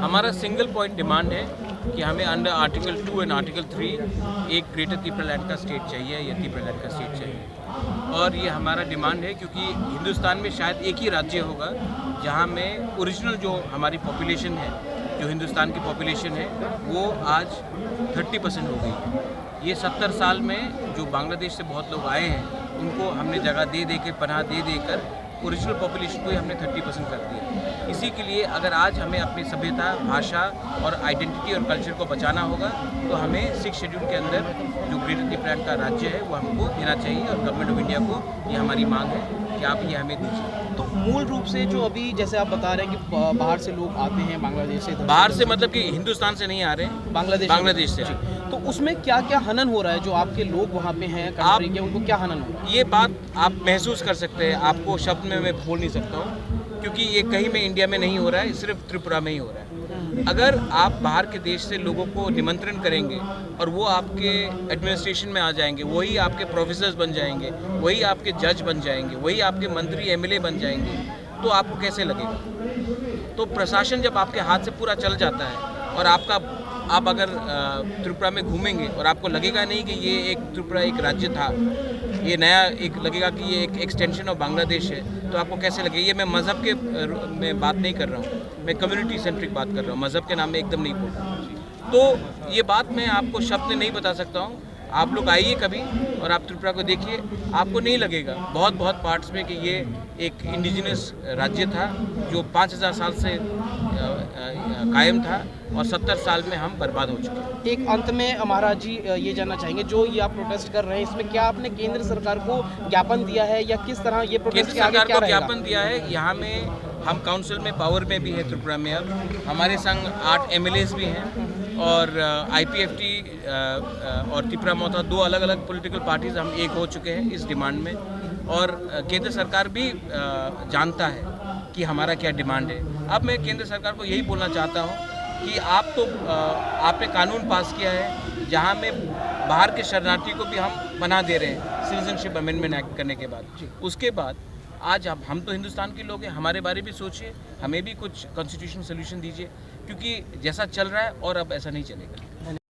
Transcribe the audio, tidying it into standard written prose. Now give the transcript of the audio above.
हमारा single point demand है कि हमें अंडर आर्टिकल 2 एंड आर्टिकल 3 एक ग्रेटर त्रिपुरालैंड का स्टेट चाहिए या त्रिपुरालैंड का स्टेट चाहिए। और ये हमारा डिमांड है क्योंकि हिंदुस्तान में शायद एक ही राज्य होगा जहाँ में ओरिजिनल जो हमारी पॉपुलेशन है, जो हिंदुस्तान की पॉपुलेशन है, वो आज 30% हो गई है। ये 70 साल में जो बांग्लादेश से बहुत लोग आए हैं उनको हमने जगह दे दे के, पनाह दे देकर ओरिजिनल पॉपुलेशन को ही हमने 30% कर दिया। इसी के लिए अगर आज हमें अपनी सभ्यता, भाषा और आइडेंटिटी और कल्चर को बचाना होगा तो हमें 6 शेड्यूल के अंदर जो ग्रेटर त्रिपुरालैंड का राज्य है वो हमको देना चाहिए और गवर्नमेंट ऑफ इंडिया को ये हमारी मांग है कि आप ये हमें दीजिए। तो मूल रूप से जो अभी जैसे आप बता रहे हैं कि बाहर से लोग आते हैं, बांग्लादेश से, बाहर से मतलब कि हिंदुस्तान से नहीं आ रहे हैं, बांग्लादेश से। तो उसमें क्या क्या हनन हो रहा है? जो आपके लोग वहाँ पे हैं कंट्री के, उनको क्या हनन हो रहा है? ये बात आप महसूस कर सकते हैं, आपको शब्द में मैं बोल नहीं सकता हूँ क्योंकि ये कहीं में इंडिया में नहीं हो रहा है, सिर्फ त्रिपुरा में ही हो रहा है। अगर आप बाहर के देश से लोगों को निमंत्रण करेंगे और वो आपके एडमिनिस्ट्रेशन में आ जाएंगे, वही आपके प्रोफेसर्स बन जाएंगे, वही आपके जज बन जाएंगे, वही आपके मंत्री एमएलए बन जाएंगे, तो आपको कैसे लगेगा? तो प्रशासन जब आपके हाथ से पूरा चल जाता है और आप अगर त्रिपुरा में घूमेंगे और आपको लगेगा नहीं कि ये एक त्रिपुरा एक राज्य था, ये नया एक लगेगा कि ये एक एक्सटेंशन ऑफ बांग्लादेश है, तो आपको कैसे लगेगा? ये मैं मज़हब के में बात नहीं कर रहा हूँ, मैं कम्युनिटी सेंट्रिक बात कर रहा हूँ, मज़हब के नाम में एकदम नहीं बोल रहा हूँ। तो ये बात मैं आपको शब्द में नहीं बता सकता हूँ। आप लोग आइए कभी और आप त्रिपुरा को देखिए, आपको नहीं लगेगा बहुत पार्ट्स में कि ये एक इंडिजिनस राज्य था जो 5000 साल से कायम था और 70 साल में हम बर्बाद हो चुके हैं। एक अंत में महाराज जी ये जानना चाहेंगे, जो ये आप प्रोटेस्ट कर रहे हैं, इसमें क्या आपने केंद्र सरकार को ज्ञापन दिया है या किस तरह ये प्रोटेस्ट केंद्र सरकार को ज्ञापन दिया है? यहाँ में हम काउंसिल में पावर में भी है त्रिपुरा में, अब हमारे संग 8 एमएलएज भी हैं और IPFT और त्रिपुरा मोथा 2 अलग अलग पॉलिटिकल पार्टीज हम एक हो चुके हैं इस डिमांड में। और केंद्र सरकार भी जानता है कि हमारा क्या डिमांड है। अब मैं केंद्र सरकार को यही बोलना चाहता हूँ कि आपने कानून पास किया है जहाँ में बाहर के शरणार्थी को भी हम पनाह दे रहे हैं सिटीजनशिप अमेंडमेंट एक्ट करने के बाद। उसके बाद आज हम तो हिंदुस्तान के लोग हैं, हमारे बारे भी सोचिए, हमें भी कुछ कॉन्स्टिट्यूशनल सोल्यूशन दीजिए क्योंकि जैसा चल रहा है और अब ऐसा नहीं चलेगा।